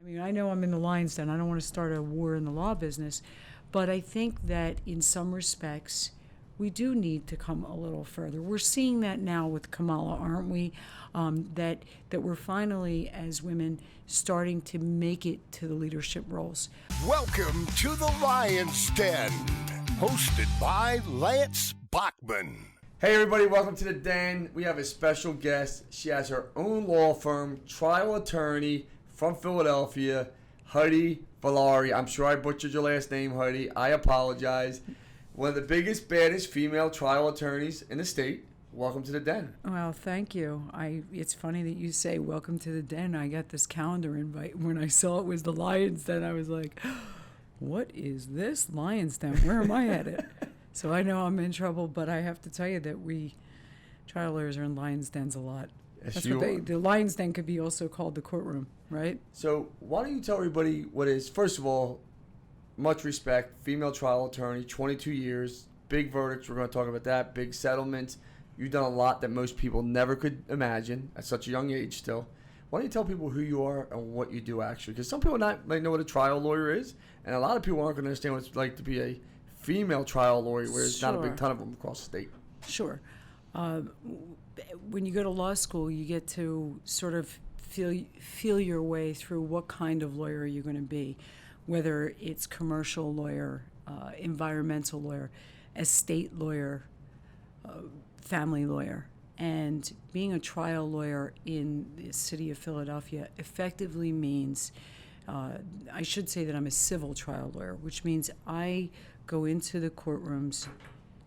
I mean, I know I'm in the lion's den. I don't want to start a war in the law business, but I think that in some respects, we do need to come a little further. We're seeing that now with Kamala, aren't we? That we're finally, as women, starting to make it to the leadership roles. Welcome to the Lion's Den, hosted by Lance Bachmann. Hey everybody, welcome to the Den. We have a special guest. She has her own law firm, trial attorney from Philadelphia, Heidi Villari. I'm sure I butchered your last name, Heidi. I apologize. One of the biggest, baddest female trial attorneys in the state. Welcome to the Den. Well, thank you. It's funny that you say welcome to the Den. I got this calendar invite. When I saw it was the Lion's Den, I was like, what is this Lion's Den? Where am I at it? So I know I'm in trouble, but I have to tell you that we trial lawyers are in Lion's Dens a lot. Yes, That's you what are. the Lion's Den could be also called the courtroom, right? So why don't you tell everybody what is, first of all, much respect, female trial attorney, 22 years, big verdicts, we're going to talk about that, big settlements. You've done a lot that most people never could imagine at such a young age still. Why don't you tell people who you are and what you do actually? Because some people might know what a trial lawyer is, and a lot of people aren't going to understand what it's like to be a female trial lawyer, where there's not a big ton of them across the state. Sure. When you go to law school, you get to sort of feel your way through what kind of lawyer you're going to be, whether it's commercial lawyer, environmental lawyer, estate lawyer, family lawyer. And being a trial lawyer in the city of Philadelphia effectively means, I should say that I'm a civil trial lawyer, which means I go into the courtrooms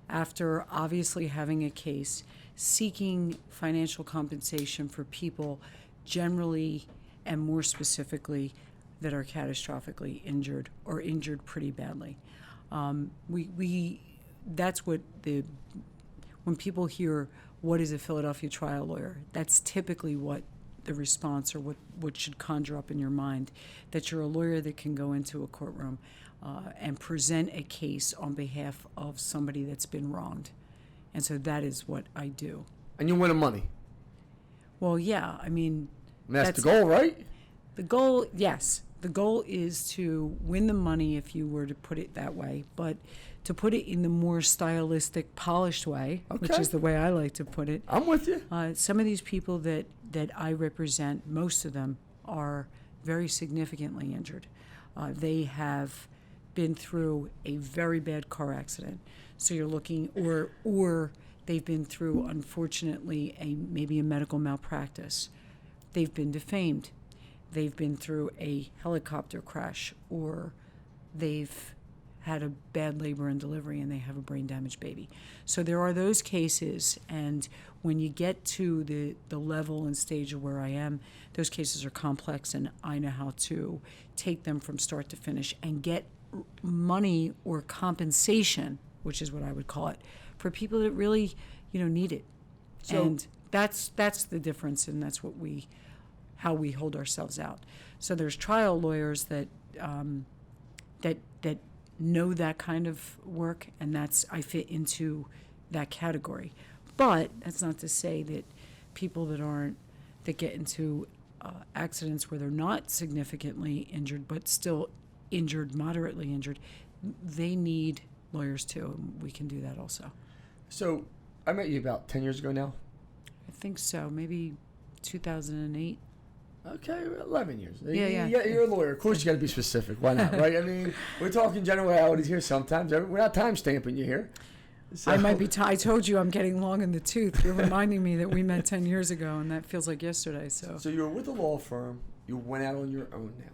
after obviously having a case, seeking financial compensation for people generally and more specifically that are catastrophically injured or injured pretty badly. That's what when people hear what is a Philadelphia trial lawyer, that's typically what the response or what should conjure up in your mind, that you're a lawyer that can go into a courtroom and present a case on behalf of somebody that's been wronged. And so that is what I do. And you win the money. Well, yeah, I mean... That's the goal, right? The goal, yes. The goal is to win the money, if you were to put it that way, but to put it in the more stylistic, polished way, which is the way I like to put it. I'm with you. Some of these people that I represent, most of them are very significantly injured. They have been through a very bad car accident. So you're looking, or they've been through, unfortunately, maybe a medical malpractice. They've been defamed. They've been through a helicopter crash, or they've had a bad labor and delivery and they have a brain damaged baby. So there are those cases, and when you get to the level and stage of where I am, those cases are complex, and I know how to take them from start to finish and get money or compensation, which is what I would call it, for people that really, need it. So, and that's the difference, and that's how we hold ourselves out. So there's trial lawyers that know that kind of work, and I fit into that category. But that's not to say that people that get into accidents where they're not significantly injured but still injured, moderately injured, they need lawyers too, and we can do that also. So I met you about 10 years ago now? I think so, maybe 2008. Okay, 11 years. Yeah. You're a lawyer. Of course, you got to be specific. Why not, right? I mean, we're talking generalities here sometimes. We're not time stamping you here. So. I might be. I told you I'm getting long in the tooth. You're reminding me that we met 10 years ago, and that feels like yesterday. So you were with a law firm. You went out on your own now.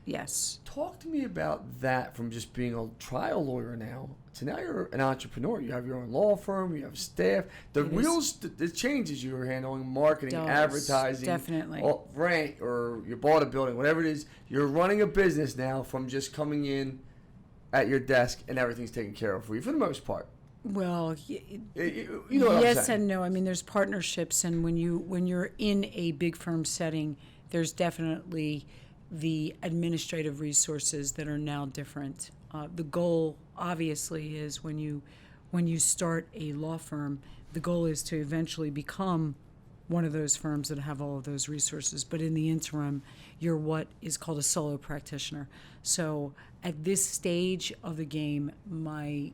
Yes. Talk to me about that, from just being a trial lawyer now to now you're an entrepreneur. You have your own law firm. You have staff. The changes you were handling, marketing, advertising. Definitely. Rent, or you bought a building, whatever it is. You're running a business now from just coming in at your desk and everything's taken care of for you for the most part. Well, you know what yes I'm saying. And no. I mean, there's partnerships, and when you're in a big firm setting, there's definitely the administrative resources that are now different. The goal, obviously, is when you start a law firm, the goal is to eventually become one of those firms that have all of those resources. But in the interim, you're what is called a solo practitioner. So at this stage of the game, my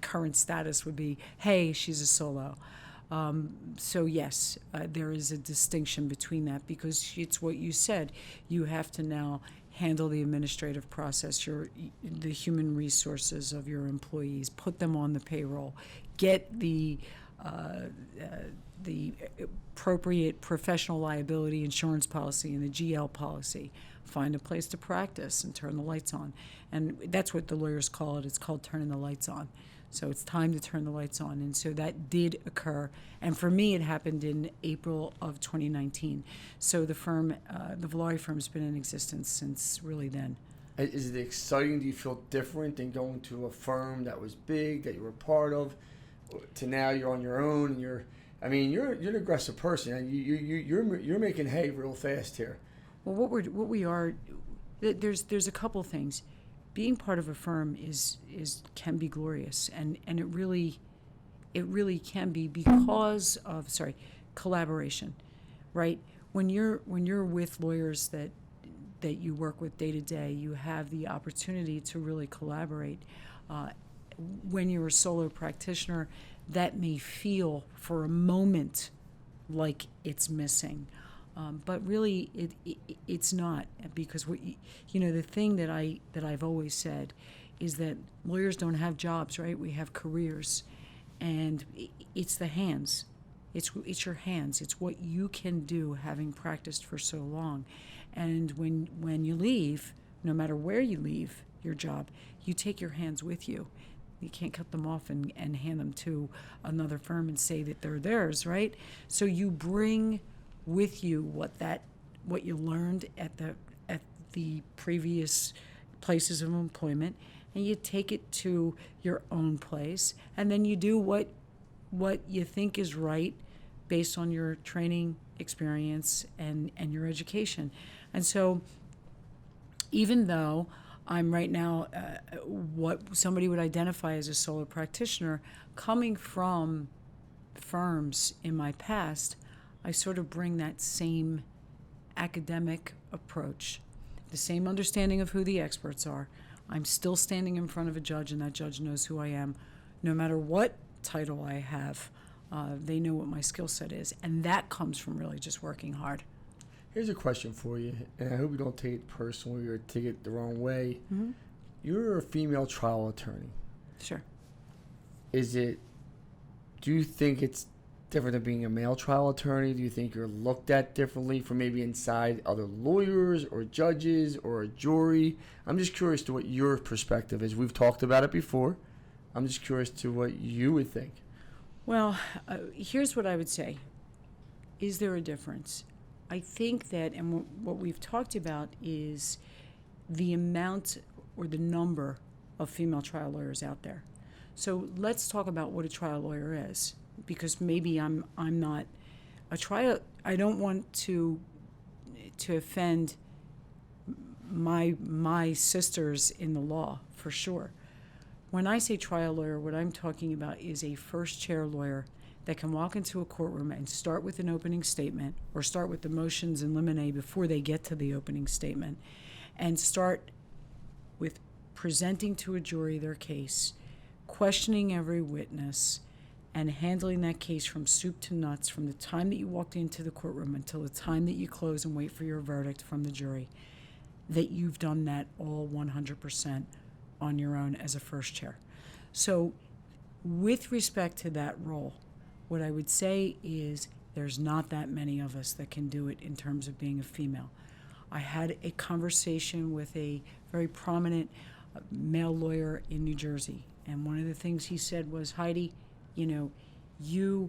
current status would be, hey, she's a solo. So yes, there is a distinction between that, because it's what you said. You have to now handle the administrative process, the human resources of your employees, put them on the payroll, get the appropriate professional liability insurance policy and the GL policy, find a place to practice and turn the lights on. And that's what the lawyers call it. It's called turning the lights on. So it's time to turn the lights on. And so that did occur. And for me, it happened in April of 2019. So the firm, the Villari Firm, has been in existence since really then. Is it exciting? Do you feel different than going to a firm that was big, that you were part of, to now you're on your own? And you're an aggressive person, and you're making hay real fast here. Well, what we are, there's a couple things. Being part of a firm can be glorious, and it really can be because of collaboration, right? When you're with lawyers that you work with day to day, you have the opportunity to really collaborate. When you're a solo practitioner, that may feel for a moment like it's missing. But really, it's not, because the thing that I've always said is that lawyers don't have jobs, right? We have careers, and it's the hands. It's your hands. It's what you can do, having practiced for so long. And when you leave, no matter where you leave your job, you take your hands with you. You can't cut them off and hand them to another firm and say that they're theirs, right? So you bring with you what you learned at the previous places of employment, and you take it to your own place, and then you do what you think is right based on your training experience and your education. And so even though I'm right now what somebody would identify as a solo practitioner, coming from firms in my past, I sort of bring that same academic approach, the same understanding of who the experts are. I'm still standing in front of a judge, and that judge knows who I am. No matter what title I have, they know what my skill set is, and that comes from really just working hard. Here's a question for you, and I hope you don't take it personally or take it the wrong way. Mm-hmm. You're a female trial attorney. Sure. Do you think it's different than being a male trial attorney? Do you think you're looked at differently from maybe inside other lawyers or judges or a jury? I'm just curious to what your perspective is. We've talked about it before. I'm just curious to what you would think. Well, here's what I would say. Is there a difference? I think that, and what we've talked about is the amount or the number of female trial lawyers out there. So let's talk about what a trial lawyer is, because maybe I'm not a trial. I don't want to offend my sisters in the law, for sure. When I say trial lawyer, what I'm talking about is a first chair lawyer that can walk into a courtroom and start with an opening statement, or start with the motions in limine before they get to the opening statement, and start with presenting to a jury their case, questioning every witness, and handling that case from soup to nuts, from the time that you walked into the courtroom until the time that you close and wait for your verdict from the jury, that you've done that all 100% on your own as a first chair. So with respect to that role, what I would say is there's not that many of us that can do it in terms of being a female. I had a conversation with a very prominent male lawyer in New Jersey, and one of the things he said was, Heidi, you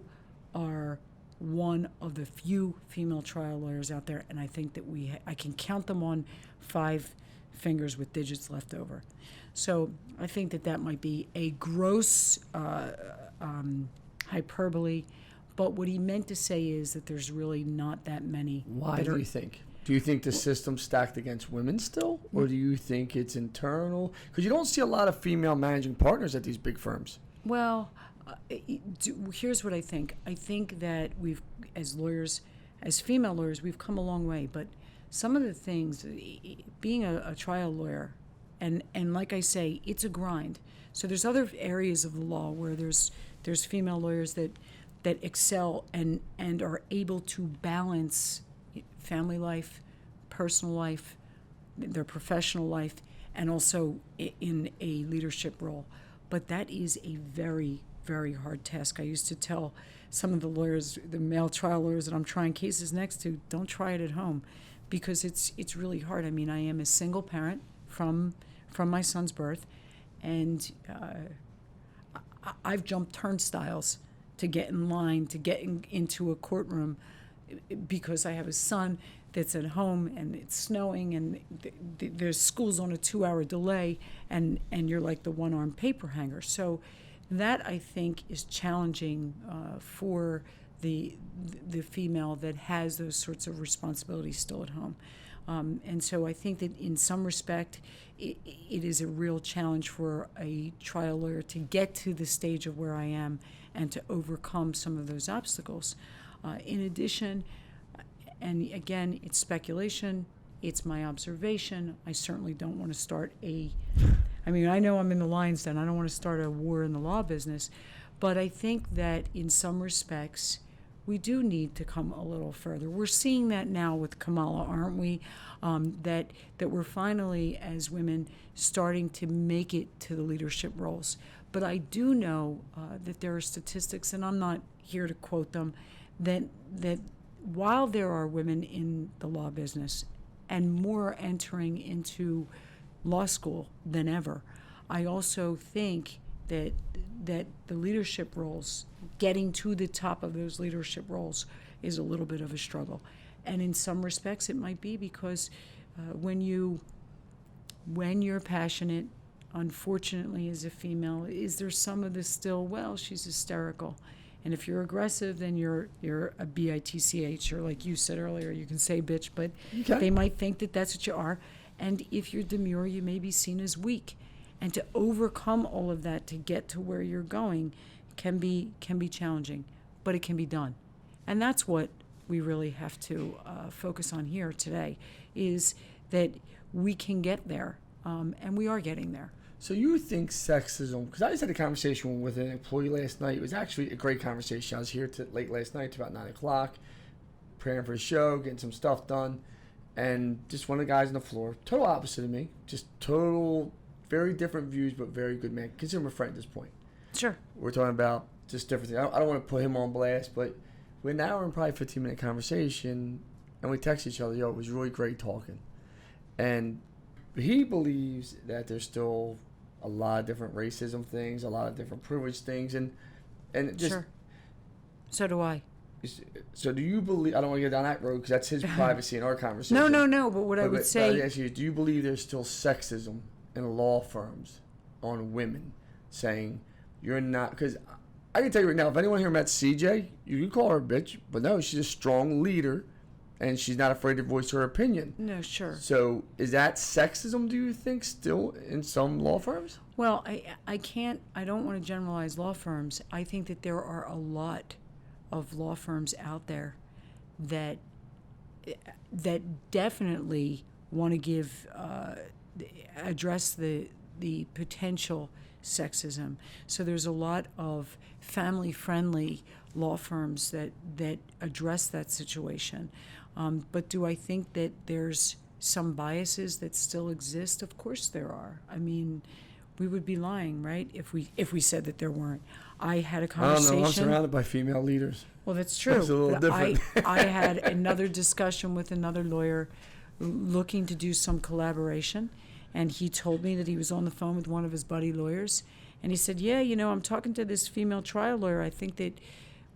are one of the few female trial lawyers out there, and I think that I can count them on 5 fingers with digits left over. So I think that might be a gross hyperbole, but what he meant to say is that there's really not that many. Why do you think? Do you think the system's stacked against women still, or do you think it's internal? Because you don't see a lot of female managing partners at these big firms. Well, Here's what I think. I think that we've, as lawyers, as female lawyers, we've come a long way. But some of the things, being a trial lawyer, and like I say, it's a grind. So there's other areas of the law where there's female lawyers that excel and are able to balance family life, personal life, their professional life, and also in a leadership role. But that is a very, very hard task. I used to tell some of the lawyers, the male trial lawyers that I'm trying cases next to, don't try it at home, because it's really hard. I mean, I am a single parent from my son's birth, and I've jumped turnstiles to get in line, to get into a courtroom, because I have a son that's at home and it's snowing and there's school's on a 2-hour delay, and you're like the one-armed paper hanger. So that, I think, is challenging for the female that has those sorts of responsibilities still at home. And so I think that in some respect, it is a real challenge for a trial lawyer to get to the stage of where I am and to overcome some of those obstacles. In addition, and again, it's speculation, it's my observation. I certainly don't want to start I know I'm in the lion's den. I don't want to start a war in the law business, but I think that in some respects, we do need to come a little further. We're seeing that now with Kamala, aren't we? That we're finally, as women, starting to make it to the leadership roles. But I do know that there are statistics, and I'm not here to quote them, that while there are women in the law business and more entering into law school than ever, I also think that the leadership roles, getting to the top of those leadership roles, is a little bit of a struggle. And in some respects, it might be because when you're passionate, unfortunately, as a female, is there some of this still, well, she's hysterical. And if you're aggressive, then you're a bitch, or like you said earlier, you can say bitch, but they might think that that's what you are. And if you're demure, you may be seen as weak. And to overcome all of that to get to where you're going can be challenging, but it can be done. And that's what we really have to focus on here today, is that we can get there, and we are getting there. So you think sexism, because I just had a conversation with an employee last night. It was actually a great conversation. I was here late last night to about 9 o'clock, preparing for the show, getting some stuff done. And just one of the guys on the floor, total opposite of me, just total, very different views, but very good man. Consider him a friend at this point. Sure. We're talking about just different things. I don't want to put him on blast, but we're an hour and probably 15-minute conversation, and we text each other, it was really great talking. And he believes that there's still a lot of different racism things, a lot of different privilege things, and just... Sure. So do I. So do you believe, I don't want to go down that road because that's his privacy in our conversation. No, but what I would say... But I ask you, do you believe there's still sexism in law firms on women, saying you're not... Because I can tell you right now, if anyone here met CJ, you can call her a bitch, but no, she's a strong leader, and she's not afraid to voice her opinion. No, sure. So is that sexism, do you think, still in some law firms? Well, I don't want to generalize law firms. I think that there are a lot of law firms out there that definitely want to address the potential sexism. So there's a lot of family-friendly law firms that address that situation. But do I think that there's some biases that still exist? Of course there are. I mean, we would be lying, right, if we said that there weren't. I had a conversation. I don't know. I'm surrounded by female leaders. Well, that's true. That's a little different. I had another discussion with another lawyer looking to do some collaboration, and he told me that he was on the phone with one of his buddy lawyers, and he said, yeah, I'm talking to this female trial lawyer. I think that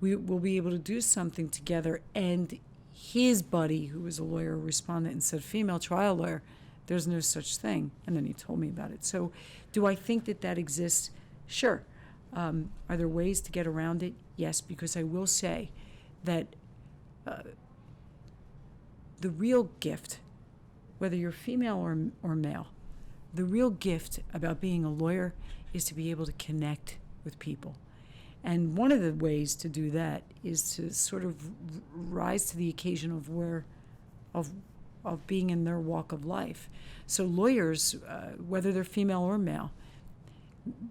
we will be able to do something together. And his buddy, who was a lawyer, responded and said, female trial lawyer, there's no such thing. And then he told me about it. So do I think that exists? Sure. Are there ways to get around it? Yes, because I will say that the real gift, whether you're female or male, the real gift about being a lawyer is to be able to connect with people. And one of the ways to do that is to sort of rise to the occasion of being in their walk of life. So lawyers, whether they're female or male,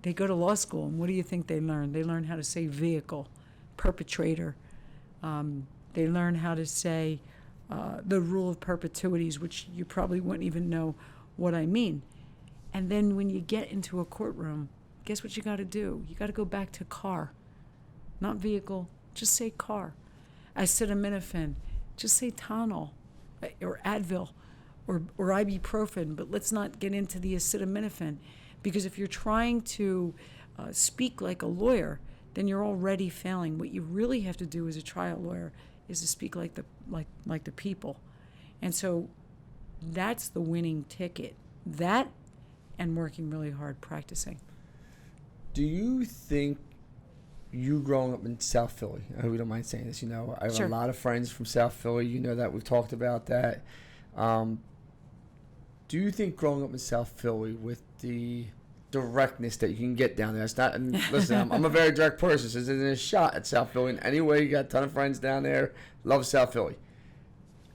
they go to law school, and what do you think they learn? They learn how to say vehicle, perpetrator. They learn how to say the rule of perpetuities, which you probably wouldn't even know what I mean. And then when you get into a courtroom, guess what you got to do? You got to go back to car, not vehicle. Just say car. Acetaminophen, just say Tylenol or Advil or ibuprofen, but let's not get into the acetaminophen, because if you're trying to speak like a lawyer, then you're already failing. What you really have to do as a trial lawyer is to speak like the people. And so that's the winning ticket. That and working really hard practicing. Do you think you growing up in South Philly, I hope you don't mind saying this, I have Sure. a lot of friends from South Philly, that we've talked about that. Do you think growing up in South Philly with the directness that you can get down there, it's not, and listen, I'm a very direct person, so this isn't a shot at South Philly in any way. You got a ton of friends down there, love South Philly.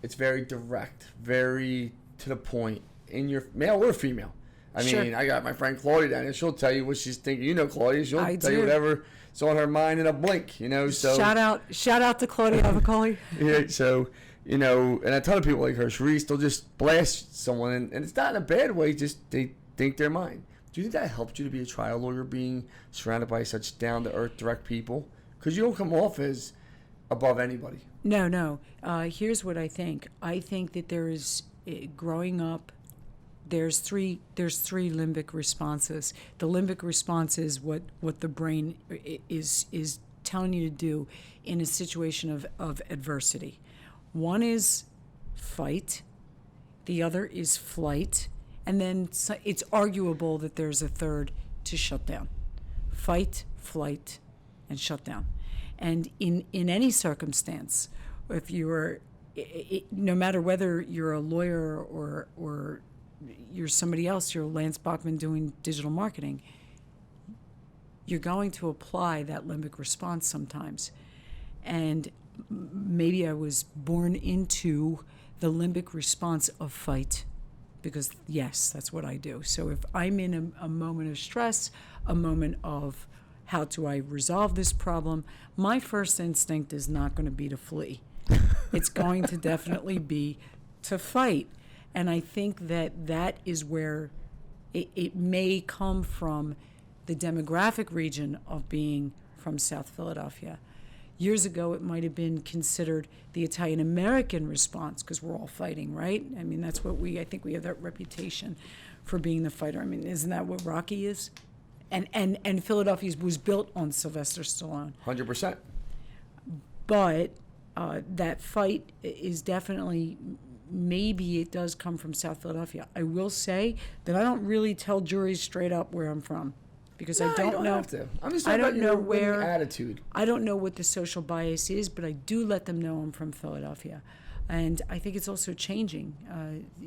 It's very direct, very to the point, in your male or female. I Sure. mean, I got my friend Claudia down there. She'll tell you what she's thinking. Claudia. She'll I tell you do. whatever's on her mind in a blink. So Shout out to Claudia Avicoli. yeah. So and a ton of people like her, Sharice, they'll just blast someone, and it's not in a bad way. Just they think they're mine. Do you think that helped you to be a trial lawyer, being surrounded by such down to earth, direct people? Because you don't come off as above anybody. No. Here's what I think. I think that there is, growing up, there's three limbic responses. The limbic response is what the brain is telling you to do in a situation of adversity. One is fight, the other is flight, and then it's arguable that there's a third to shut down. Fight, flight, and shut down. And in any circumstance, if you're, no matter whether you're a lawyer or you're somebody else, you're Lance Bachmann doing digital marketing, you're going to apply that limbic response sometimes. And maybe I was born into the limbic response of fight, because yes, that's what I do. So if I'm in a moment of stress, a moment of how do I resolve this problem, my first instinct is not going to be to flee. It's going to definitely be to fight. And I think that is where it may come from, the demographic region of being from South Philadelphia. Years ago, it might have been considered the Italian-American response, because we're all fighting, right? I mean, that's what I think we have that reputation for being the fighter. I mean, isn't that what Rocky is? And Philadelphia was built on Sylvester Stallone. 100%. But that fight is definitely, maybe it does come from South Philadelphia. I will say that I don't really tell juries straight up where I'm from, because I don't know. Have to. I'm just I talking don't about know your where attitude. I don't know what the social bias is, but I do let them know I'm from Philadelphia, and I think it's also changing.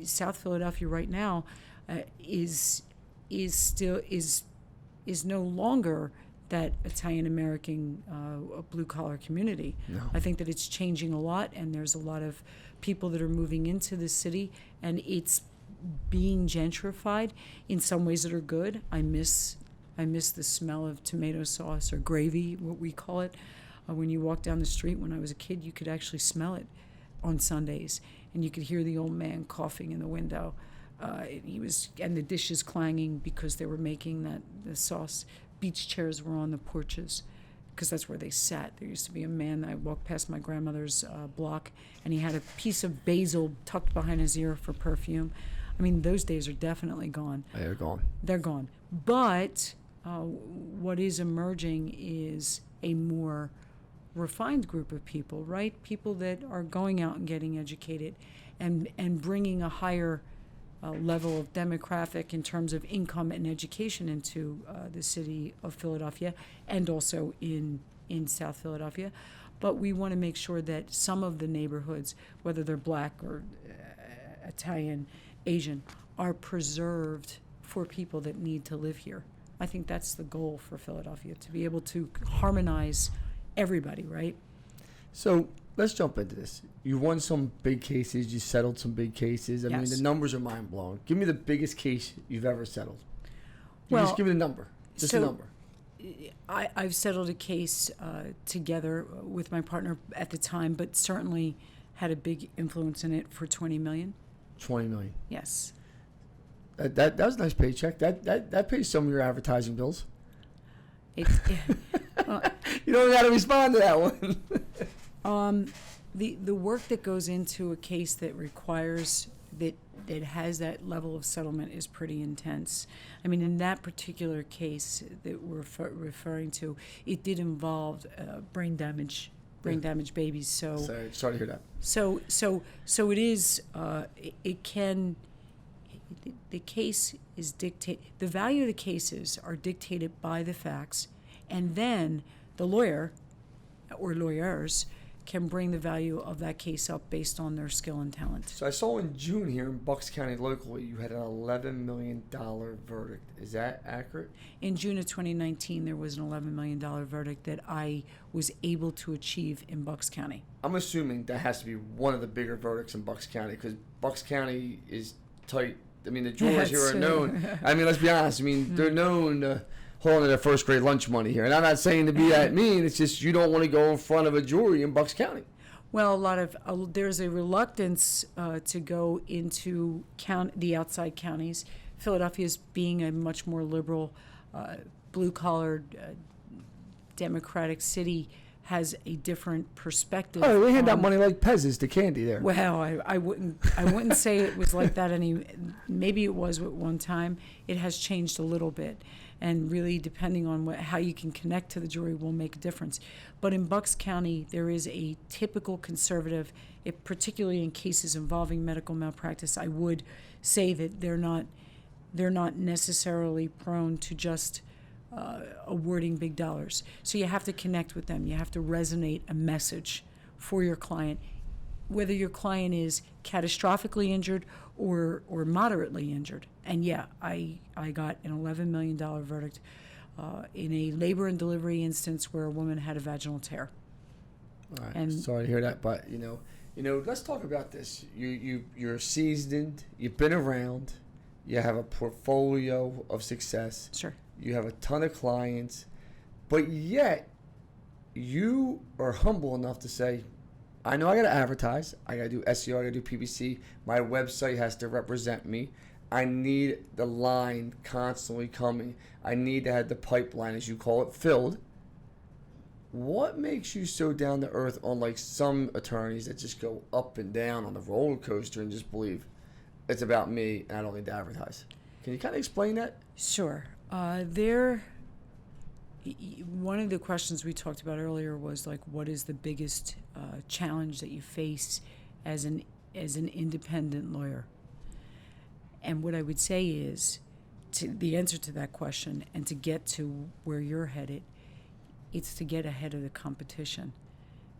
South Philadelphia right now is no longer that Italian-American blue-collar community. No. I think that it's changing a lot, and there's a lot of people that are moving into the city, and it's being gentrified in some ways that are good. I miss the smell of tomato sauce or gravy, what we call it. When you walk down the street, when I was a kid, you could actually smell it on Sundays, and you could hear the old man coughing in the window. And the dishes clanging because they were making the sauce. Beach chairs were on the porches, because that's where they sat. There used to be a man, I walked past my grandmother's block, and he had a piece of basil tucked behind his ear for perfume. I mean, those days are definitely gone. They're gone. They're gone. But what is emerging is a more refined group of people, right? People that are going out and getting educated and bringing a higher level of demographic in terms of income and education into the city of Philadelphia, and also in South Philadelphia. But we want to make sure that some of the neighborhoods, whether they're black or Italian, Asian, are preserved for people that need to live here. I think that's the goal for Philadelphia, to be able to harmonize everybody, right? So let's jump into this. You won some big cases. You settled some big cases. I mean, Yes. the numbers are mind-blowing. Give me the biggest case you've ever settled. Well, Just give me the number. Just a number. I've settled a case together with my partner at the time, but certainly had a big influence in it for $20 million. $20 million. Yes. That was a nice paycheck. That pays some of your advertising bills. It's, You don't got to respond to that one. the work that goes into a case that requires that has that level of settlement is pretty intense. I mean, in that particular case that we're referring to, it did involve brain damaged babies. So Sorry to hear that. So it is. It can. The case is dictated. The value of the cases are dictated by the facts, and then the lawyer or lawyers can bring the value of that case up based on their skill and talent. So I saw in June here in Bucks County locally, you had an $11 million verdict. Is that accurate? In June of 2019, there was an $11 million verdict that I was able to achieve in Bucks County. I'm assuming that has to be one of the bigger verdicts in Bucks County because Bucks County is tight. I mean, the jurors here are known. I mean, let's be honest. I mean, they're known to hold on their first grade lunch money here. And I'm not saying to be that mean. It's just you don't want to go in front of a jury in Bucks County. Well, there's a reluctance to go into the outside counties. Philadelphia's being a much more liberal, blue-collared, democratic city has a different perspective. Oh, they hand out money like peasants to candy there. Well, I wouldn't say it was like that maybe it was at one time. It has changed a little bit, and really depending on how you can connect to the jury will make a difference. But in Bucks County, there is a typical conservative, particularly in cases involving medical malpractice. I would say that they're not necessarily prone to just awarding big dollars. So you have to connect with them. You have to resonate a message for your client, whether your client is catastrophically injured or moderately injured. And yeah, I got an $11 million verdict in a labor and delivery instance where a woman had a vaginal tear. All right. And sorry to hear that, but you know, let's talk about this. You're seasoned. You've been around. You have a portfolio of success. Sure. You have a ton of clients, but yet you are humble enough to say, I know I got to advertise. I got to do SEO. I got to do PPC. My website has to represent me. I need the line constantly coming. I need to have the pipeline, as you call it, filled. What makes you so down to earth unlike some attorneys that just go up and down on the roller coaster and just believe it's about me and I don't need to advertise? Can you kind of explain that? Sure. One of the questions we talked about earlier was like, what is the biggest challenge that you face as an independent lawyer? And what I would say is, the answer to that question, and to get to where you're headed, it's to get ahead of the competition.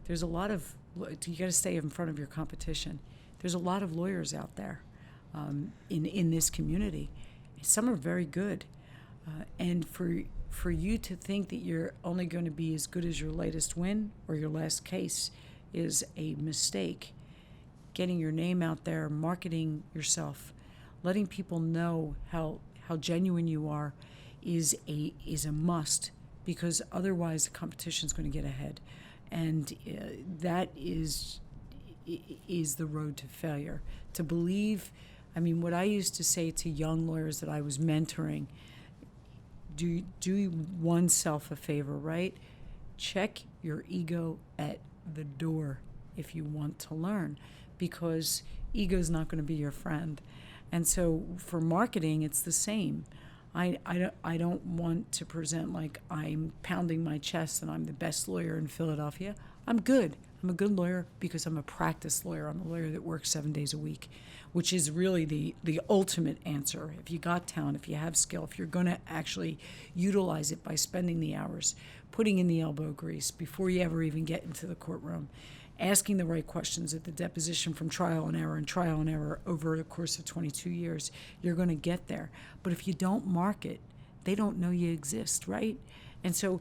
There's a lot of, you got to stay in front of your competition. There's a lot of lawyers out there in this community. Some are very good. And for you to think that you're only going to be as good as your latest win or your last case is a mistake. Getting your name out there, marketing yourself, letting people know how genuine you are is a must, because otherwise the competition is going to get ahead. And that is the road to failure. To believe, I mean, what I used to say to young lawyers that I was mentoring, do oneself a favor, right? Check your ego at the door if you want to learn, because ego's not going to be your friend. And so for marketing, it's the same. I don't want to present like I'm pounding my chest and I'm the best lawyer in Philadelphia. I'm good. I'm a good lawyer because I'm a practice lawyer. I'm a lawyer that works 7 days a week, which is really the ultimate answer. If you got talent, if you have skill, if you're going to actually utilize it by spending the hours, putting in the elbow grease before you ever even get into the courtroom, asking the right questions at the deposition from trial and error over the course of 22 years, you're going to get there. But if you don't market, they don't know you exist, right? And so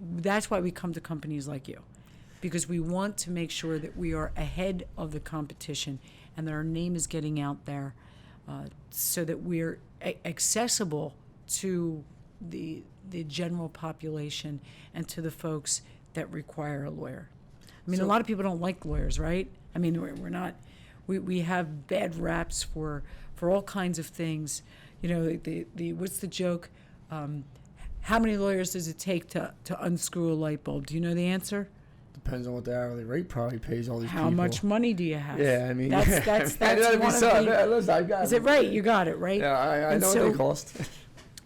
that's why we come to companies like you, because we want to make sure that we are ahead of the competition and that our name is getting out there, so that we're accessible to the general population and to the folks that require a lawyer. I mean, a lot of people don't like lawyers, right? I mean, we're not. We have bad raps for all kinds of things. You know, the what's the joke? How many lawyers does it take to unscrew a light bulb? Do you know the answer? Depends on what the hourly rate probably pays all these people. How much money do you have? Yeah, I mean, that's one of the. Is it right? You got it right. Yeah, I know what they cost.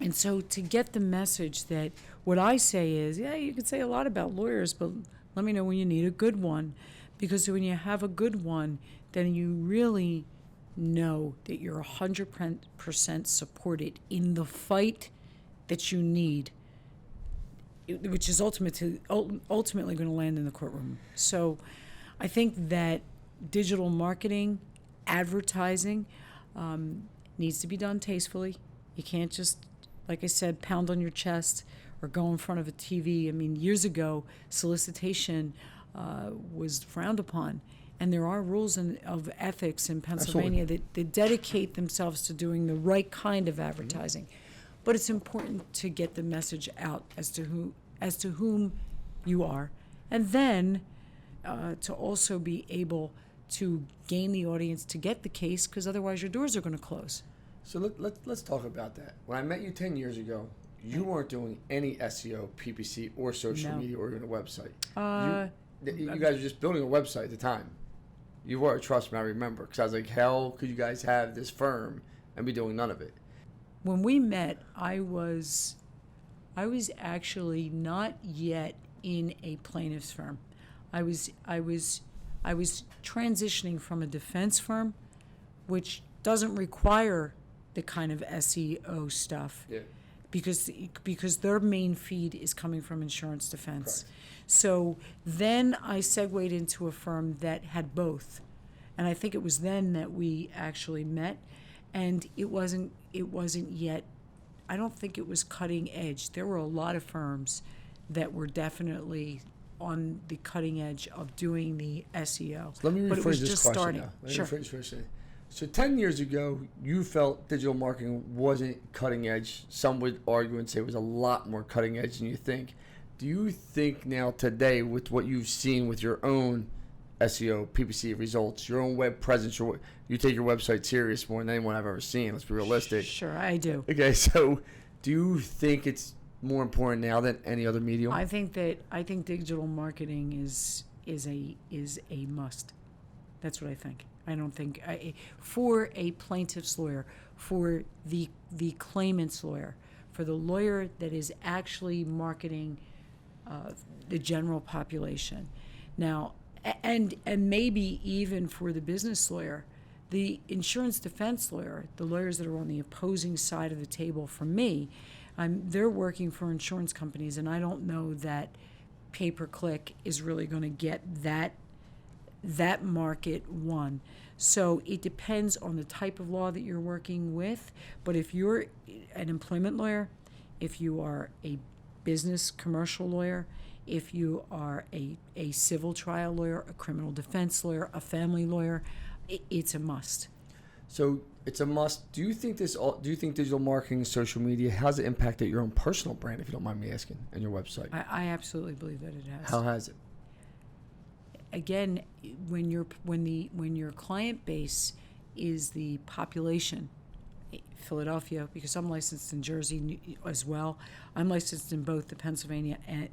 And so to get the message that what I say is, yeah, you could say a lot about lawyers, but let me know when you need a good one, because when you have a good one, then you really know that you're 100% supported in the fight that you need, which is ultimately going to land in the courtroom. So I think that digital marketing, advertising, needs to be done tastefully. You can't just, like I said, pound on your chest or go in front of a TV. I mean, years ago, solicitation was frowned upon. And there are rules of ethics in Pennsylvania that dedicate themselves to doing the right kind of advertising. But it's important to get the message out as to whom you are, and then to also be able to gain the audience to get the case, because otherwise your doors are going to close. So let's talk about that. When I met you 10 years ago, you weren't doing any SEO, PPC, or social media, or even a website. You guys were just building a website at the time. You were, trust me, I remember. Because I was like, how could you guys have this firm and be doing none of it? When we met, I was actually not yet in a plaintiff's firm. I was transitioning from a defense firm, which doesn't require the kind of SEO stuff. Yeah. Because their main feed is coming from insurance defense. Correct. So then I segued into a firm that had both. And I think it was then that we actually met. And it wasn't yet, I don't think it was cutting edge. There were a lot of firms that were definitely on the cutting edge of doing the SEO. So let me but it was rephrase this just question starting. now. Let me Sure. rephrase this. So 10 years ago, you felt digital marketing wasn't cutting edge. Some would argue and say it was a lot more cutting edge than you think. Do you think now today, with what you've seen with your own SEO, PPC results, your own web presence, you take your website serious more than anyone I've ever seen? Let's be realistic. Sure, I do. Okay, so do you think it's more important now than any other medium? I think digital marketing is a must. That's what I think. I don't think for a plaintiff's lawyer, for the claimant's lawyer, for the lawyer that is actually marketing the general population. Now, and maybe even for the business lawyer, the insurance defense lawyer, the lawyers that are on the opposing side of the table from me, they're working for insurance companies, and I don't know that pay-per-click is really going to get that market won. So it depends on the type of law that you're working with. But if you're an employment lawyer, if you are a business commercial lawyer, if you are a civil trial lawyer, a criminal defense lawyer, a family lawyer, it's a must. So it's a must. Do you think digital marketing, social media has it impacted your own personal brand, if you don't mind me asking, and your website? I absolutely believe that it has. How has it? Again, when your client base is the population, Philadelphia, because I'm licensed in Jersey as well. I'm licensed in both the Pennsylvania and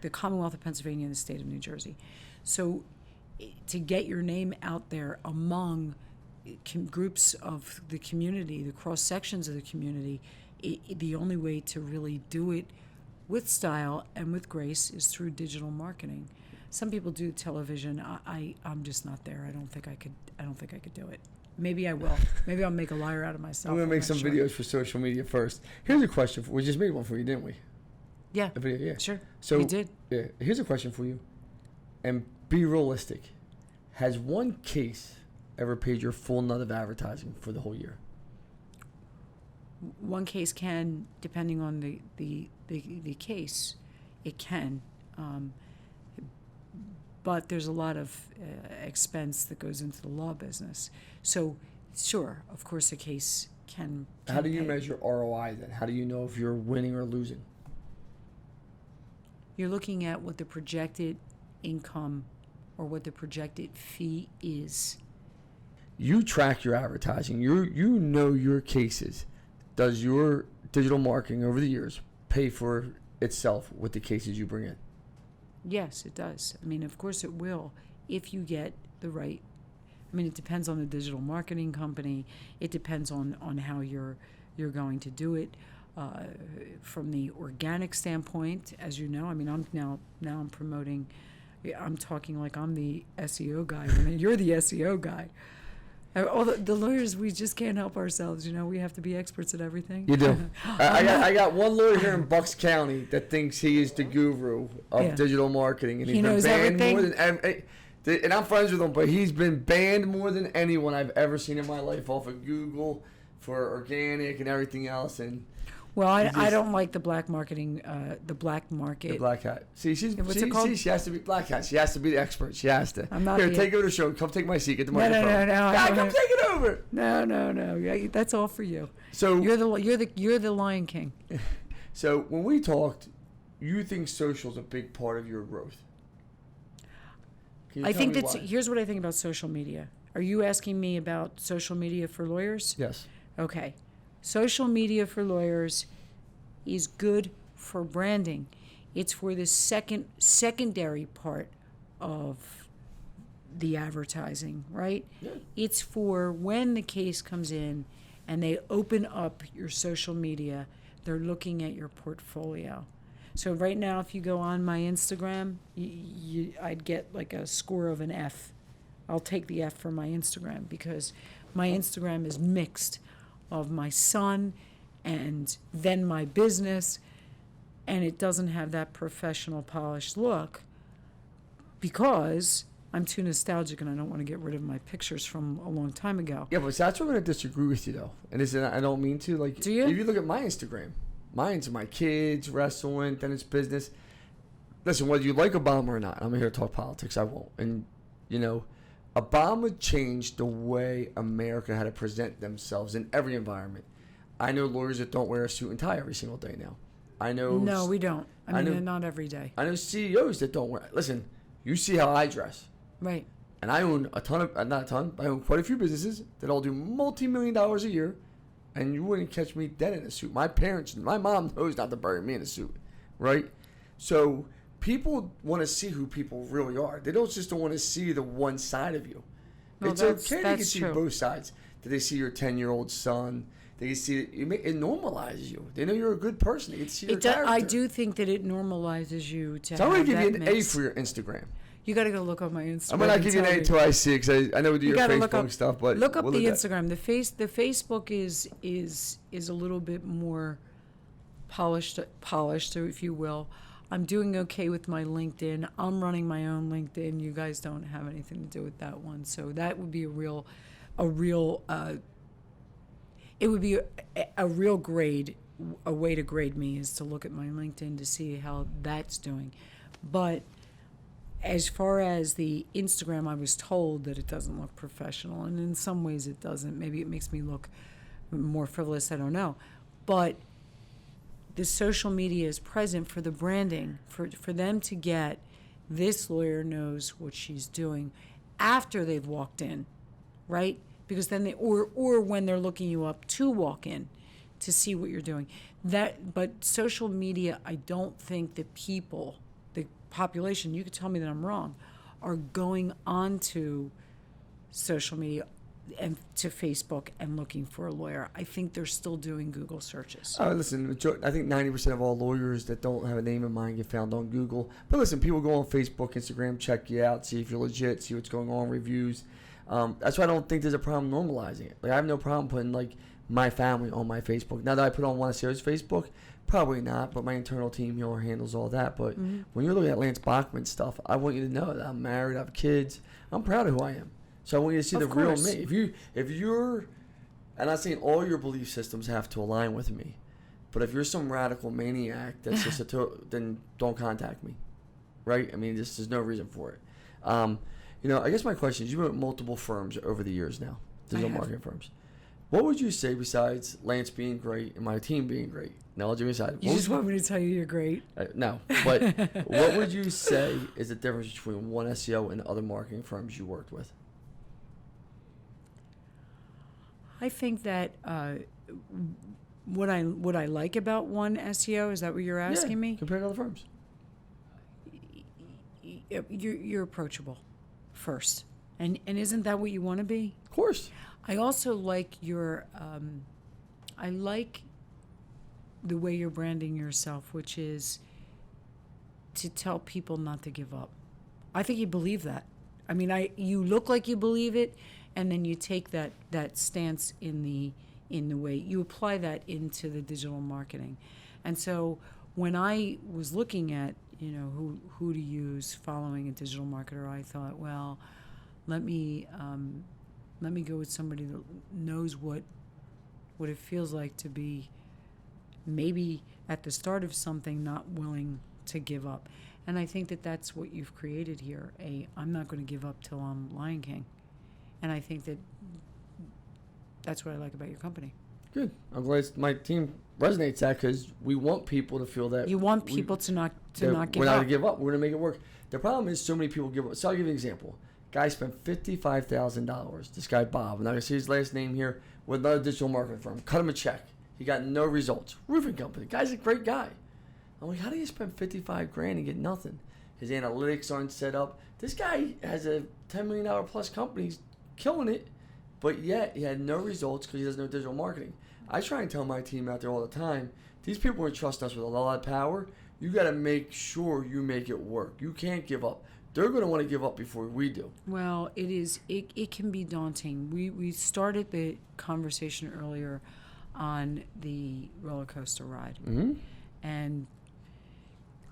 the Commonwealth of Pennsylvania and the state of New Jersey. So to get your name out there among groups of the community, the cross sections of the community, the only way to really do it with style and with grace is through digital marketing. Some people do television. I'm just not there. I don't think I could do it. Maybe I will. Maybe I'll make a liar out of myself. I'm gonna make some videos for social media first. Here's a question. We just made one for you, didn't we? Yeah. A video, yeah. Sure. So we did. Yeah. Here's a question for you, and be realistic. Has one case ever paid your full nut of advertising for the whole year? one case can, depending on the case, it can. But there's a lot of expense that goes into the law business. So, sure, of course, a case can How do you pay. measure ROI then? How do you know if you're winning or losing? You're looking at what the projected income or what the projected fee is. You track your advertising. You know your cases. Does your digital marketing over the years pay for itself with the cases you bring in? Yes, it does. I mean, of course it will if you get the right. I mean, it depends on the digital marketing company. It depends on how you're going to do it. From the organic standpoint, as you know, I mean, now I'm promoting. I'm talking like I'm the SEO guy. I mean, you're the SEO guy. All the lawyers, we just can't help ourselves. You know, we have to be experts at everything. You do. I got one lawyer here in Bucks County that thinks he is the guru of digital marketing, and He knows everything. more than. And I'm friends with him, but he's been banned more than anyone I've ever seen in my life off of Google for organic and everything else. And Well, I don't like the black marketing, the black market. the black hat. See, she has to be black hat. She has to be the expert. She has to. I'm not Here, the- take over the show. Come take my seat. Get the No, microphone. no. I Come don't take it over. No. Yeah, that's all for you. So You're the Lion King. So when we talked, you think social is a big part of your growth. Can you I tell think me that's. why? Here's what I think about social media. Are you asking me about social media for lawyers? Yes. Okay. Social media for lawyers is good for branding. It's for the secondary part of the advertising, right? Yeah. It's for when the case comes in and they open up your social media, they're looking at your portfolio. So right now, if you go on my Instagram, I'd get like a score of an F. I'll take the F for my Instagram because my Instagram is mixed of my son and then my business, and it doesn't have that professional, polished look because I'm too nostalgic and I don't want to get rid of my pictures from a long time ago. Yeah, but that's where I'm going to disagree with you, though. And I don't mean to. Like, Do you? If you look at my Instagram, mine's my kids, wrestling, then it's business. Listen, whether you like Obama or not, I'm here to talk politics. I won't. And, you know, Obama changed the way America had to present themselves in every environment. I know lawyers that don't wear a suit and tie every single day now. I know. No, we don't. I mean, know- not every day. I know CEOs that don't wear. Listen, you see how I dress. Right. And I own a ton of, not a ton, but I own quite a few businesses that all do multi-million dollars a year. And you wouldn't catch me dead in a suit. My mom knows not to bury me in a suit, right? So people want to see who people really are. They don't just want to see the one side of you. No, It's that's- okay. They can that's see true. both sides. Did they see your 10-year-old son? They can see it normalizes you. They know you're a good person. They can see your character. I do think that it normalizes you to So I'm have going to give that you an mix. A for your Instagram. You got to go look up my Instagram. I'm going to and give you an tell A me. until I see it because I know we do your gotta look Facebook up- stuff. But Look up we'll the at- Instagram. The Facebook is a little bit more polished, if you will. I'm doing okay with my LinkedIn. I'm running my own LinkedIn. You guys don't have anything to do with that one. So that would be it would be a real grade. A way to grade me is to look at my LinkedIn to see how that's doing. But as far as the Instagram, I was told that it doesn't look professional, and in some ways it doesn't. Maybe it makes me look more frivolous, I don't know. But the social media is present for the branding, for them to get this lawyer knows what she's doing after they've walked in, right? Because then or when they're looking you up to walk in to see what you're doing. But social media, I don't think the people, the population, you could tell me that I'm wrong, are going onto social media and to Facebook and looking for a lawyer. I think they're still doing Google searches. Listen, I think 90% of all lawyers that don't have a name in mind get found on Google. But listen, people go on Facebook, Instagram, check you out, see if you're legit, see what's going on, reviews. That's why I don't think there's a problem normalizing it. Like, I have no problem putting like my family on my Facebook. Now that I put on one of Sarah's Facebook, probably not, but my internal team handles all that. But when you're looking at Lance Bachmann stuff, I want you to know that I'm married, I have kids. I'm proud of who I am. So I want you to see Of the real course. me. If you're I'm not saying all your belief systems have to align with me, but if you're some radical maniac that's just then don't contact me, right? I mean, there's no reason for it. I guess my question is, you've been at multiple firms over the years now, digital marketing firms. What would you say besides Lance being great and my team being great? Now, I'll do aside. You just want me to tell you you're great? No, but what would you say is the difference between one SEO and other marketing firms you worked with? I think that what I like about one SEO, is that what you're asking me? Compared to other firms. You're approachable first, and isn't that what you want to be? Of course. I also like your I like the way you're branding yourself, which is to tell people not to give up. I think you believe that. I mean, you look like you believe it, and then you take that stance in the way you apply that into the digital marketing. And so when I was looking at who to use following a digital marketer, I thought, well, let me go with somebody that knows what it feels like to be maybe at the start of something, not willing to give up. And I think that that's what you've created here. I'm not going to give up till I'm Lion King. And I think that's what I like about your company. Good. I'm glad my team resonates that, because we want people to feel that. You want people to not give up. We're not going to give up. We're going to make it work. The problem is so many people give up. So I'll give you an example. Guy spent $55,000. This guy, Bob, I'm not going to say his last name here, with another digital marketing firm. Cut him a check. He got no results. Roofing company. Guy's a great guy. I'm like, how do you spend $55,000 and get nothing? His analytics aren't set up. This guy has a $10 million plus company. He's killing it. But yet, he had no results because he doesn't know digital marketing. I try and tell my team out there all the time, these people entrust us with a lot of power. You got to make sure you make it work. You can't give up. They're going to want to give up before we do. Well, it can be daunting. We started the conversation earlier on the roller coaster ride. Mm-hmm. And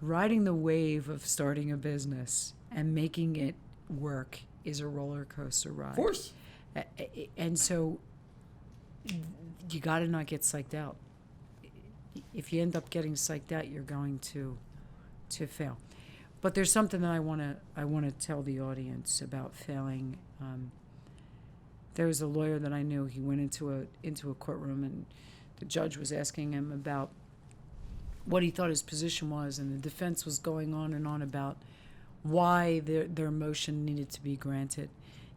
riding the wave of starting a business and making it work is a roller coaster ride. Of course. And so you got to not get psyched out. If you end up getting psyched out, you're going to fail. But there's something that I want to tell the audience about failing. There was a lawyer that I knew. He went into a courtroom, and the judge was asking him about what he thought his position was, and the defense was going on and on about why their motion needed to be granted.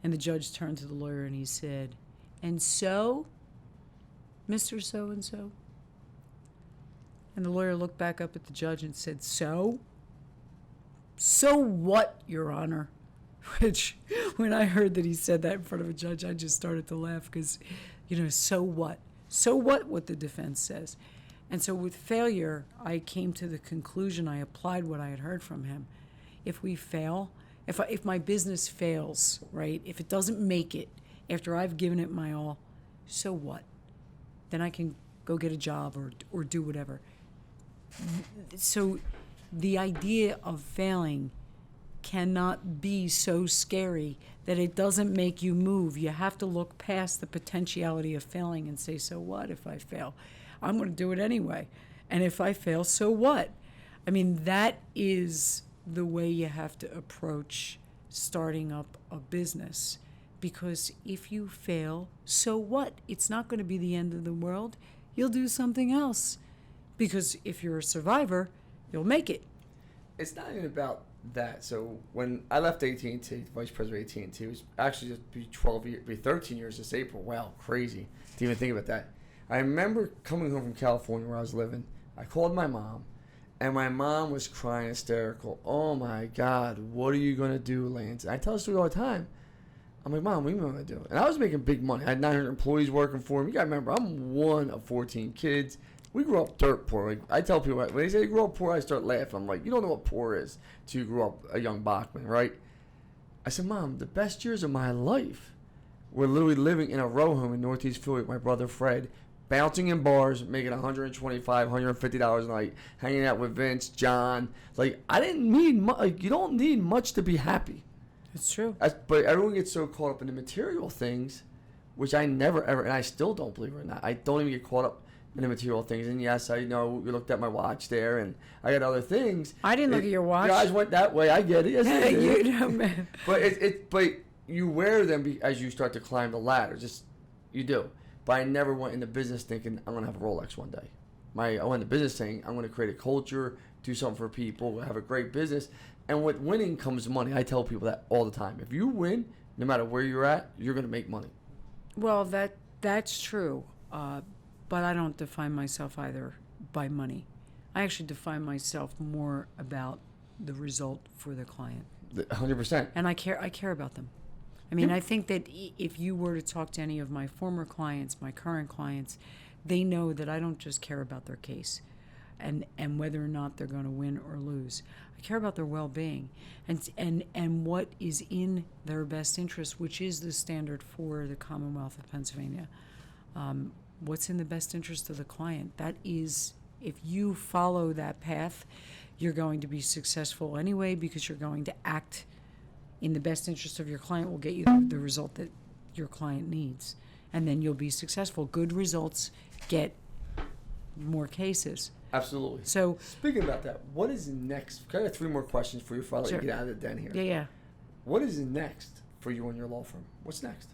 And the judge turned to the lawyer and he said, "And so, Mr. So-and-so?" And the lawyer looked back up at the judge and said, "So? So what, Your Honor?" Which, when I heard that he said that in front of a judge, I just started to laugh because, so what? So what the defense says? And so with failure, I came to the conclusion, I applied what I had heard from him. If we fail, if my business fails, right, if it doesn't make it after I've given it my all, so what? Then I can go get a job or do whatever. So the idea of failing cannot be so scary that it doesn't make you move. You have to look past the potentiality of failing and say, so what if I fail? I'm going to do it anyway. And if I fail, so what? I mean, that is the way you have to approach starting up a business. Because if you fail, so what? It's not going to be the end of the world. You'll do something else. Because if you're a survivor, you'll make it. It's not even about that. So when I left AT&T, vice president of AT&T, it was actually just be 13 years this April. Wow, crazy to even think about that. I remember coming home from California where I was living. I called my mom, and my mom was crying hysterical. "Oh my God, what are you going to do, Lance?" And I tell her story all the time. I'm like, "Mom, what are you going to do?" And I was making big money. I had 900 employees working for me. You got to remember, I'm one of 14 kids. We grew up dirt poor. Like, I tell people, when they say you grew up poor, I start laughing. I'm like, you don't know what poor is till you grew up a young Bachmann, right? I said, "Mom, the best years of my life were literally living in a row home in Northeast Philly with my brother Fred, bouncing in bars, making $125, $150 a night, hanging out with Vince, John. Like, I didn't need much. Like, you don't need much to be happy." It's true. But everyone gets so caught up in the material things, which I never ever, and I still don't believe in that. I don't even get caught up in the material things. And yes, I know you looked at my watch there, and I got other things. I didn't look at your watch. Your eyes went that way. I get it. Yes, I did. You know, man. But you wear them as you start to climb the ladder. Just you do. But I never went into business thinking I'm gonna have a Rolex one day. I went into business saying I'm gonna create a culture, do something for people, have a great business. And with winning comes money. I tell people that all the time. If you win, no matter where you're at, you're gonna make money. Well, that's true. But I don't define myself either by money. I actually define myself more about the result for the client. 100%. And I care about them. I mean, I think that if you were to talk to any of my former clients, my current clients, they know that I don't just care about their case and whether or not they're going to win or lose. I care about their well-being and what is in their best interest, which is the standard for the Commonwealth of Pennsylvania. What's in the best interest of the client? That is, if you follow that path, you're going to be successful anyway, because you're going to act in the best interest of your client will get you the result that your client needs. And then you'll be successful. Good results get more cases. Absolutely. So, speaking about that, what is next? I got 3 more questions for you before I let Sure. you get out of the den here. Yeah. What is next for you and your law firm? What's next?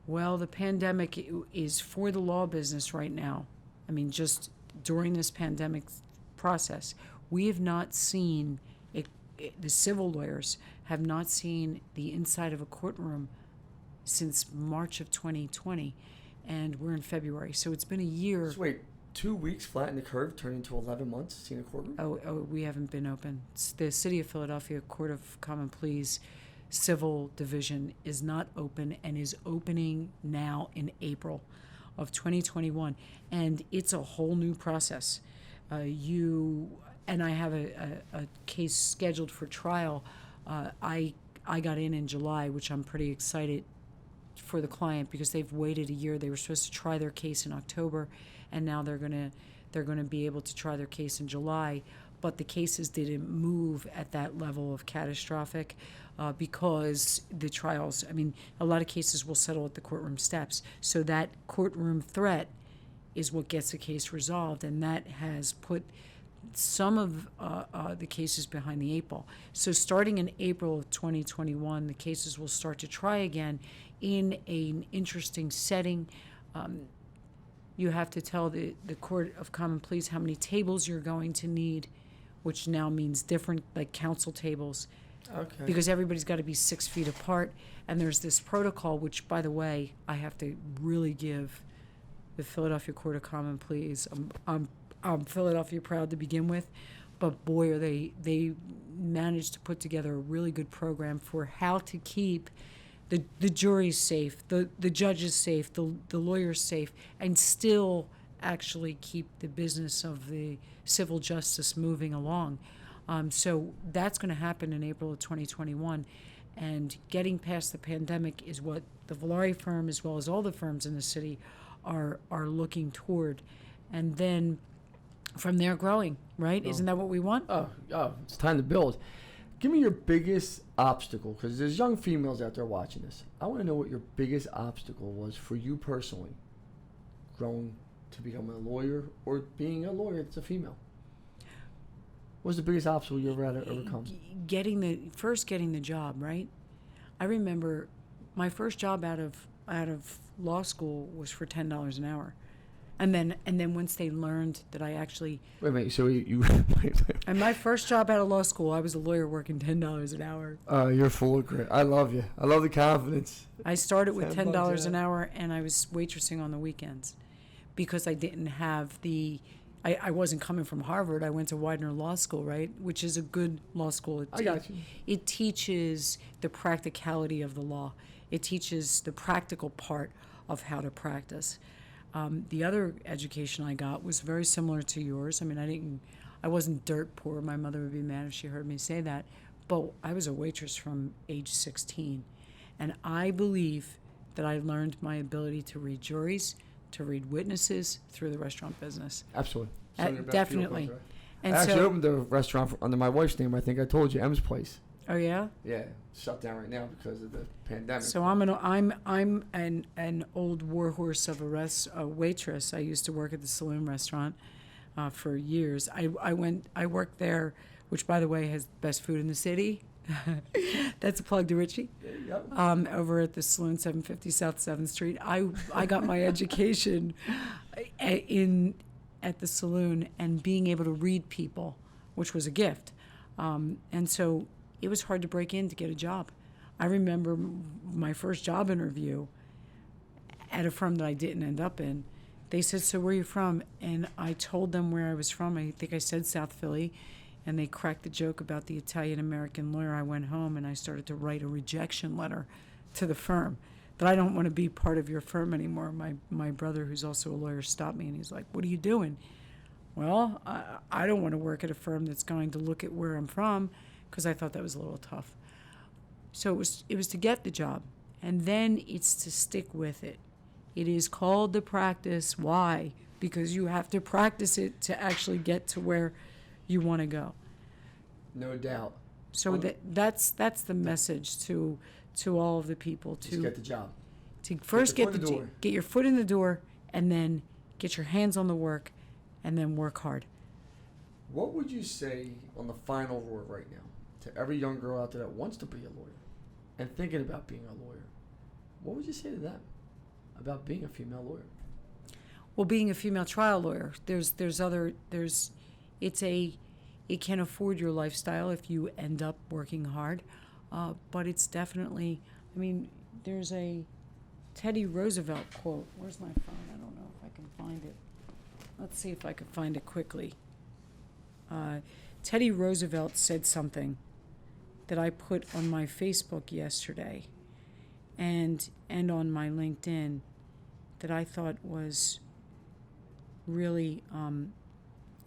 Well, the pandemic is for the law business right now. I mean, just during this pandemic process, we have not seen the civil lawyers have not seen the inside of a courtroom since March of 2020, and we're in February, so it's been a year. So wait, 2 weeks flatten the curve turned into 11 months seeing a courtroom? Oh, we haven't been open. The City of Philadelphia Court of Common Pleas Civil Division is not open and is opening now in April of 2021, and it's a whole new process. I have a case scheduled for trial. I got in July, which I'm pretty excited for the client because they've waited a year. They were supposed to try their case in October, and now they're gonna be able to try their case in July. But the cases didn't move at that level of catastrophic because the trials. I mean, a lot of cases will settle at the courtroom steps. So that courtroom threat is what gets the case resolved, and that has put some of the cases behind the 8 ball. So starting in April of 2021, the cases will start to try again in an interesting setting. You have to tell the Court of Common Pleas how many tables you're going to need, which now means different, like counsel tables. Okay. Because everybody's got to be 6 feet apart. And there's this protocol, which, by the way, I have to really give the Philadelphia Court of Common Pleas. I'm Philadelphia proud to begin with, but boy, are they managed to put together a really good program for how to keep the juries safe, the judges safe, the lawyers safe, and still actually keep the business of the civil justice moving along. So that's going to happen in April of 2021, and getting past the pandemic is what the Villari Firm, as well as all the firms in the city, are looking toward, and then from there growing, right? Oh. Isn't that what we want? Oh, it's time to build. Give me your biggest obstacle, because there's young females out there watching this. I want to know what your biggest obstacle was for you personally, growing to become a lawyer or being a lawyer that's a female. What was the biggest obstacle you ever had to overcome? Getting the job, right? I remember my first job out of law school was for $10 an hour. And then once they learned that I actually... Wait a minute, so you... And my first job out of law school, I was a lawyer working $10 an hour. Oh, you're full of grit. I love you. I love the confidence. I started with $10 an hour, and I was waitressing on the weekends because I didn't have the... I wasn't coming from Harvard. I went to Widener Law School, right, which is a good law school. I got you. It teaches the practicality of the law. It teaches the practical part of how to practice. The other education I got was very similar to yours. I mean, I wasn't dirt poor. My mother would be mad if she heard me say that. But I was a waitress from age 16. And I believe that I learned my ability to read juries, to read witnesses through the restaurant business. Absolutely. Definitely. I actually opened a restaurant under my wife's name. I think I told you, M's Place. Oh yeah. Yeah, shut down right now because of the pandemic. So I'm an old warhorse of a waitress. I used to work at the saloon restaurant for years. I worked there, which by the way has the best food in the city. That's a plug to Richie. Yep. Over at the saloon, 750 South 7th Street. I got my education at the saloon and being able to read people, which was a gift. And so it was hard to break in to get a job. I remember my first job interview at a firm that I didn't end up in. They said, "So where are you from?" And I told them where I was from. I think I said South Philly. And they cracked the joke about the Italian-American lawyer. I went home and I started to write a rejection letter to the firm that I don't want to be part of your firm anymore. My brother, who's also a lawyer, stopped me and he's like, "What are you doing?" Well, I don't want to work at a firm that's going to look at where I'm from, because I thought that was a little tough. So it was to get the job, and then it's to stick with it. It is called the practice. Why? Because you have to practice it to actually get to where you want to go. No doubt. So that's the message to all of the people Just get the job. to first your foot in the door. get your foot in the door, and then get your hands on the work, and then work hard. What would you say on the final word right now to every young girl out there that wants to be a lawyer and thinking about being a lawyer? What would you say to them about being a female lawyer? Well, being a female trial lawyer, it can afford your lifestyle if you end up working hard, but it's definitely, there's a Teddy Roosevelt quote. Where's my phone? I don't know if I can find it. Let's see if I can find it quickly. Teddy Roosevelt said something that I put on my Facebook yesterday and on my LinkedIn that I thought was really,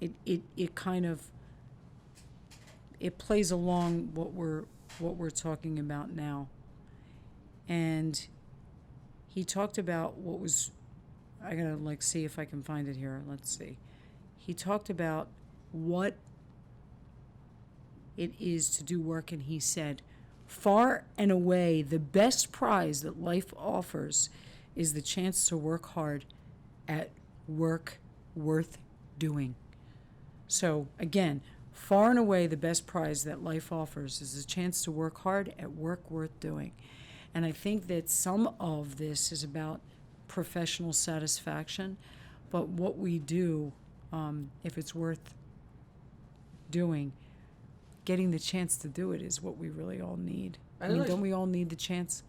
it kind of, it plays along what we're talking about now. And he talked about what was, I gotta see if I can find it here. Let's see. He talked about what it is to do work, and he said, "Far and away, the best prize that life offers is the chance to work hard at work worth doing." So again, far and away, the best prize that life offers is a chance to work hard at work worth doing. And I think that some of this is about professional satisfaction, but what we do, if it's worth doing, getting the chance to do it is what we really all need. Don't we all need the chance?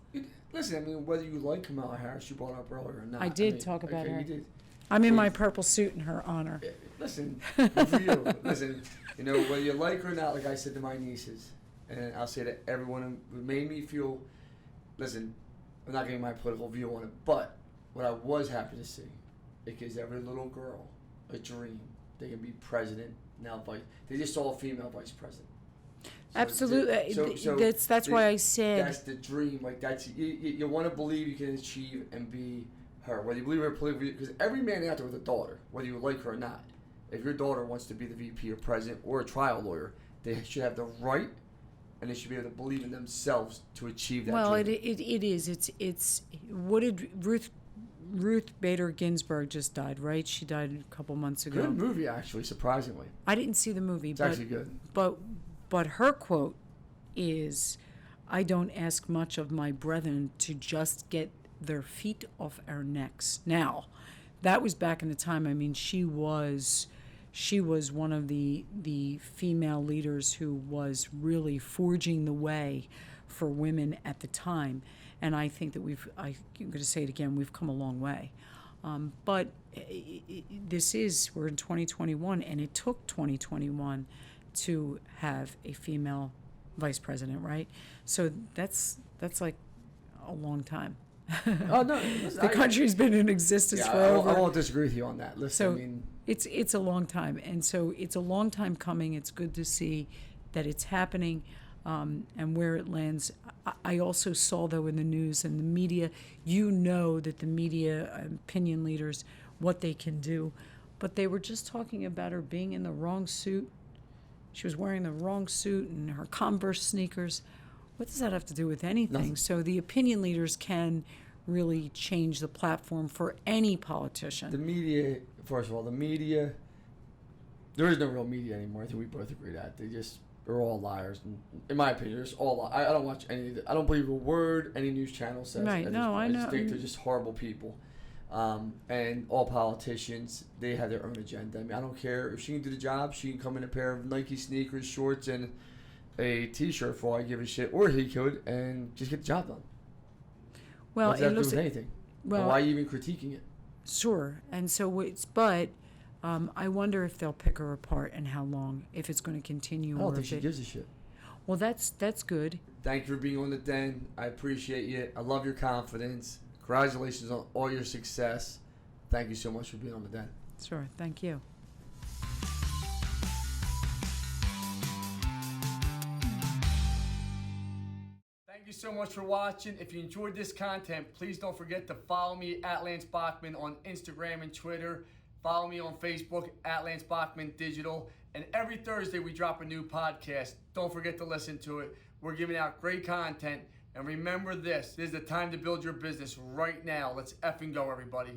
Listen, whether you like Kamala Harris, you brought up earlier or not. I did talk about her. You did. I'm in my purple suit in her honor. Listen, good for you. Listen, whether you like her or not, like I said to my nieces, and I'll say to everyone who made me feel, listen, I'm not getting my political view on it, but what I was happy to see, it gives every little girl a dream. They can be president, now vice. They just saw a female vice president. Absolutely. That's why I said that's the dream. That's you want to believe you can achieve and be her. Whether you believe her politically, because every man out there with a daughter, whether you like her or not, if your daughter wants to be the VP or president or a trial lawyer, they should have the right, and they should be able to believe in themselves to achieve that. Well, dream. it is. It's. What did Ruth Bader Ginsburg just died, right? She died a couple months ago. Good movie, actually, surprisingly. I didn't see the movie. It's actually good. But her quote is, "I don't ask much of my brethren to just get their feet off our necks." Now, that was back in the time. She was one of the female leaders who was really forging the way for women at the time. And I think that I'm going to say it again, we've come a long way. But we're in 2021, and it took 2021 to have a female vice president, right? So that's like a long time. Oh no, listen, the country's been in existence for over. I won't disagree with you on that. Listen, so it's a long time, and so it's a long time coming. It's good to see that it's happening, and where it lands. I also saw, though, in the news and the media, that the media, opinion leaders, what they can do, but they were just talking about her being in the wrong suit she was wearing the wrong suit and her Converse sneakers. What does that have to do with anything? Nothing. So the opinion leaders can really change the platform for any politician. The media, first of all, there is no real media anymore. I think we both agree that. They're all liars. And in my opinion, they're just all I don't watch I don't believe a word any news channel says. Right, no, I I just know. think they're just horrible people. And all politicians, they have their own agenda. I mean, I don't care. If she can do the job, she can come in a pair of Nike sneakers, shorts, and a T-shirt for all I give a shit. Or he could, and just get the job done. Well, What does that it do looks with like, anything? well, Why are you even critiquing it? sure. And so I wonder if they'll pick her apart and how long, if it's going to continue. I don't or think if she it, gives a shit. Well, that's good. Thank you for being on the Den. I appreciate you. I love your confidence. Congratulations on all your success. Thank you so much for being on the Den. Sure. Thank you. Thank you so much for watching. If you enjoyed this content, please don't forget to follow me at Lance Bachmann on Instagram and Twitter. Follow me on Facebook at Lance Bachmann Digital. And every Thursday we drop a new podcast. Don't forget to listen to it. We're giving out great content. And remember this is the time to build your business right now. Let's effing go, everybody.